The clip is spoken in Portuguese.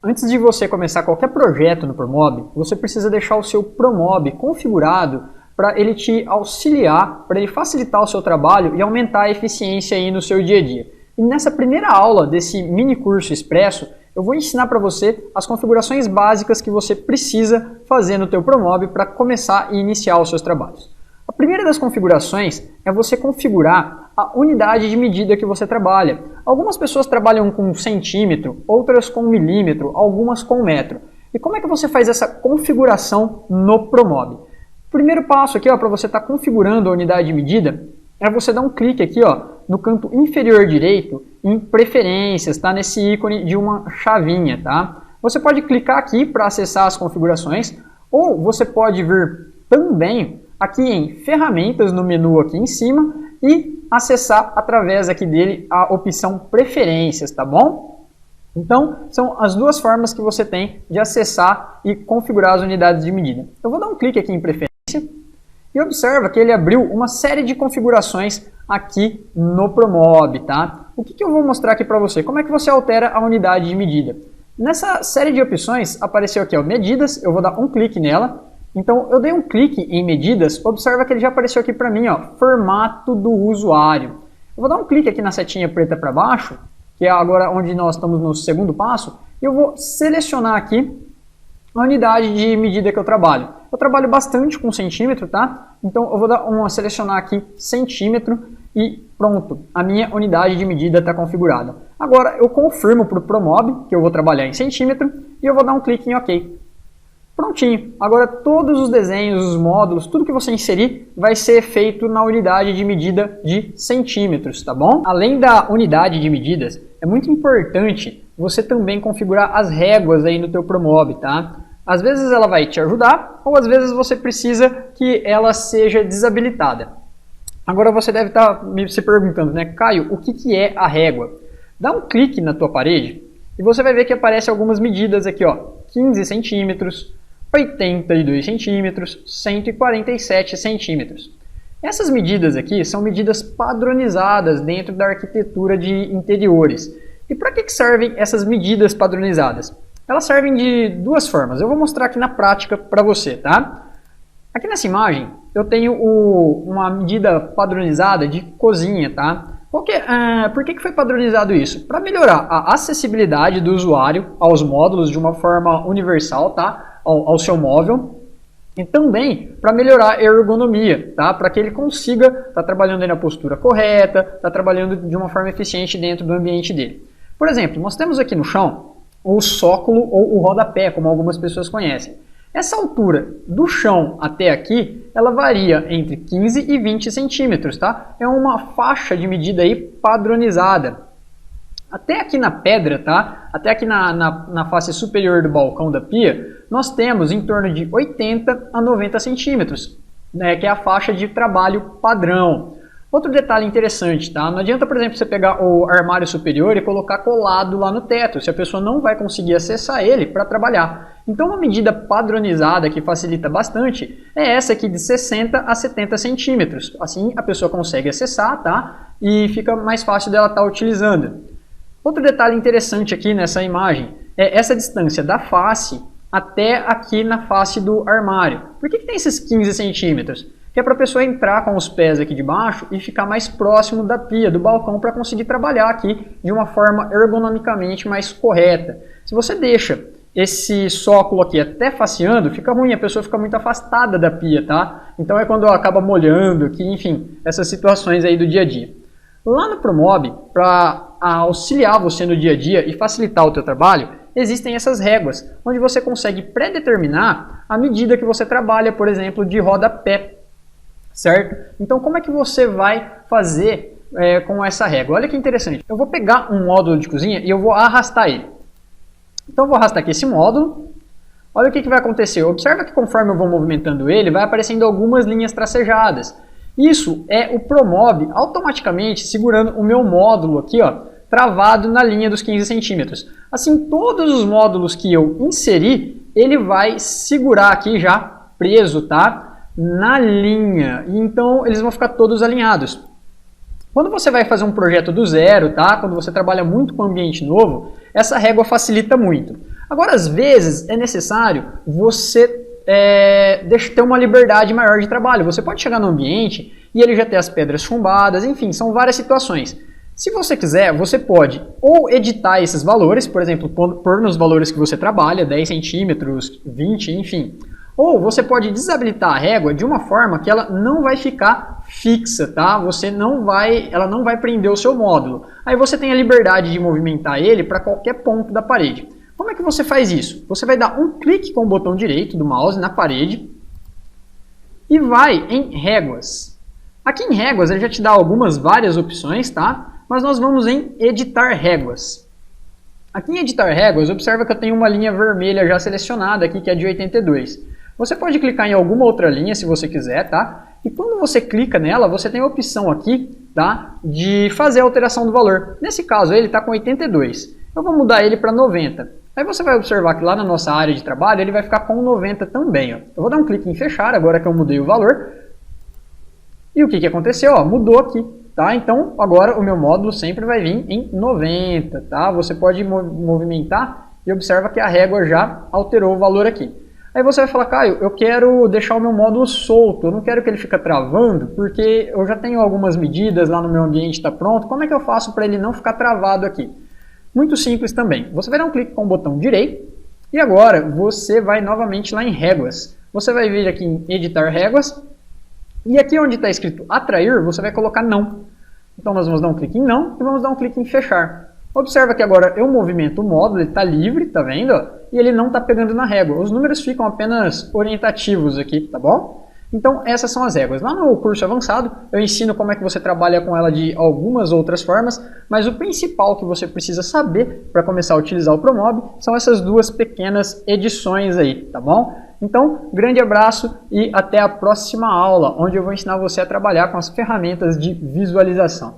Antes de você começar qualquer projeto no Promob, você precisa deixar o seu Promob configurado para ele te auxiliar, para ele facilitar o seu trabalho e aumentar a eficiência aí no seu dia a dia. E nessa primeira aula desse mini curso expresso, eu vou ensinar para você as configurações básicas que você precisa fazer no teu Promob para começar e iniciar os seus trabalhos. A primeira das configurações é você configurar a unidade de medida que você trabalha. Algumas pessoas trabalham com centímetro, outras com milímetro, algumas com metro. E como é que você faz essa configuração no Promob? O primeiro passo aqui para você estar configurando a unidade de medida é você dar um clique aqui no canto inferior direito em preferências, tá? Nesse ícone de uma chavinha, tá? Você pode clicar aqui para acessar as configurações, ou você pode vir também aqui em ferramentas no menu aqui em cima e acessar através aqui dele a opção preferências, tá bom? Então, são as duas formas que você tem de acessar e configurar as unidades de medida. Eu vou dar um clique aqui em preferência e observa que ele abriu uma série de configurações aqui no Promob, tá? O que eu vou mostrar aqui para você? Como é que você altera a unidade de medida? Nessa série de opções apareceu aqui, medidas, eu vou dar um clique nela. Então, eu dei um clique em medidas, observa que ele já apareceu aqui para mim, formato do usuário. Eu vou dar um clique aqui na setinha preta para baixo, que é agora onde nós estamos no segundo passo, e eu vou selecionar aqui a unidade de medida que eu trabalho. Eu trabalho bastante com centímetro, tá? Então, eu vou selecionar aqui centímetro e pronto, a minha unidade de medida está configurada. Agora, eu confirmo para o Promob que eu vou trabalhar em centímetro e eu vou dar um clique em OK. Prontinho. Agora todos os desenhos, os módulos, tudo que você inserir vai ser feito na unidade de medida de centímetros, tá bom? Além da unidade de medidas, é muito importante você também configurar as réguas aí no teu Promob, tá? Às vezes ela vai te ajudar, ou às vezes você precisa que ela seja desabilitada. Agora você deve estar se perguntando, né, Caio, o que é a régua? Dá um clique na tua parede e você vai ver que aparecem algumas medidas aqui, 15 centímetros, 82 centímetros, 147 centímetros. Essas medidas aqui são medidas padronizadas dentro da arquitetura de interiores. E para que servem essas medidas padronizadas? Elas servem de duas formas. Eu vou mostrar aqui na prática para você, tá? Aqui nessa imagem eu tenho uma medida padronizada de cozinha, tá? Por que foi padronizado isso? Para melhorar a acessibilidade do usuário aos módulos de uma forma universal, tá? Ao seu móvel, e também para melhorar a ergonomia, tá? Para que ele consiga estar trabalhando aí na postura correta, estar trabalhando de uma forma eficiente dentro do ambiente dele. Por exemplo, nós temos aqui no chão o sócolo ou o rodapé, como algumas pessoas conhecem. Essa altura do chão até aqui, ela varia entre 15 e 20 centímetros, tá? É uma faixa de medida aí padronizada. Até aqui na pedra, tá? Até aqui na face superior do balcão da pia, nós temos em torno de 80 a 90 centímetros, né? Que é a faixa de trabalho padrão. Outro detalhe interessante, tá? Não adianta, por exemplo, você pegar o armário superior e colocar colado lá no teto, se a pessoa não vai conseguir acessar ele para trabalhar. Então, uma medida padronizada que facilita bastante é essa aqui de 60 a 70 centímetros. Assim, a pessoa consegue acessar, tá? E fica mais fácil dela estar utilizando. Outro detalhe interessante aqui nessa imagem é essa distância da face até aqui na face do armário. Por que tem esses 15 centímetros? Que é para a pessoa entrar com os pés aqui de baixo e ficar mais próximo da pia, do balcão, para conseguir trabalhar aqui de uma forma ergonomicamente mais correta. Se você deixa esse sóculo aqui até faceando, fica ruim, a pessoa fica muito afastada da pia, tá? Então é quando acaba molhando, que, enfim, essas situações aí do dia a dia. Lá no Promob, para auxiliar você no dia a dia e facilitar o teu trabalho, existem essas réguas, onde você consegue pré-determinar a medida que você trabalha, por exemplo, de rodapé, certo? Então, como é que você vai fazer com essa régua? Olha que interessante. Eu vou pegar um módulo de cozinha e eu vou arrastar ele. Então, eu vou arrastar aqui esse módulo. Olha o que vai acontecer. Observa que conforme eu vou movimentando ele, vai aparecendo algumas linhas tracejadas. Isso é o Promob automaticamente segurando o meu módulo aqui, travado na linha dos 15 centímetros. Assim, todos os módulos que eu inseri, ele vai segurar aqui já preso, tá? Na linha. E então, eles vão ficar todos alinhados. Quando você vai fazer um projeto do zero, tá? Quando você trabalha muito com ambiente novo, essa régua facilita muito. Agora, às vezes, é necessário você ter uma liberdade maior de trabalho. Você pode chegar no ambiente e ele já ter as pedras chumbadas, enfim, são várias situações. Se você quiser, você pode ou editar esses valores, por exemplo, pôr nos valores que você trabalha, 10 centímetros, 20, enfim. Ou você pode desabilitar a régua de uma forma que ela não vai ficar fixa, tá? Ela não vai prender o seu módulo. Aí você tem a liberdade de movimentar ele para qualquer ponto da parede. Como é que você faz isso? Você vai dar um clique com o botão direito do mouse na parede e vai em réguas. Aqui em réguas ele já te dá várias opções, tá? Mas nós vamos em editar réguas. Aqui em editar réguas, observa que eu tenho uma linha vermelha já selecionada aqui, que é de 82. Você pode clicar em alguma outra linha se você quiser, tá? E quando você clica nela, você tem a opção aqui, tá? De fazer a alteração do valor. Nesse caso, ele está com 82. Eu vou mudar ele para 90. Aí você vai observar que lá na nossa área de trabalho, ele vai ficar com 90 também, ó. Eu vou dar um clique em fechar, agora que eu mudei o valor. E o que aconteceu? Ó, mudou aqui. Tá? Então, agora o meu módulo sempre vai vir em 90, tá? Você pode movimentar e observa que a régua já alterou o valor aqui. Aí você vai falar, Caio, eu quero deixar o meu módulo solto, eu não quero que ele fique travando, porque eu já tenho algumas medidas lá no meu ambiente, está pronto, como é que eu faço para ele não ficar travado aqui? Muito simples também. Você vai dar um clique com o botão direito e agora você vai novamente lá em réguas. Você vai vir aqui em editar réguas. E aqui onde está escrito atrair, você vai colocar não. Então nós vamos dar um clique em não e vamos dar um clique em fechar. Observa que agora eu movimento o módulo, ele está livre, tá vendo? E ele não está pegando na régua. Os números ficam apenas orientativos aqui, tá bom? Então essas são as réguas. Lá no curso avançado eu ensino como é que você trabalha com ela de algumas outras formas, mas o principal que você precisa saber para começar a utilizar o ProMob são essas duas pequenas edições aí, tá bom? Então, grande abraço e até a próxima aula, onde eu vou ensinar você a trabalhar com as ferramentas de visualização.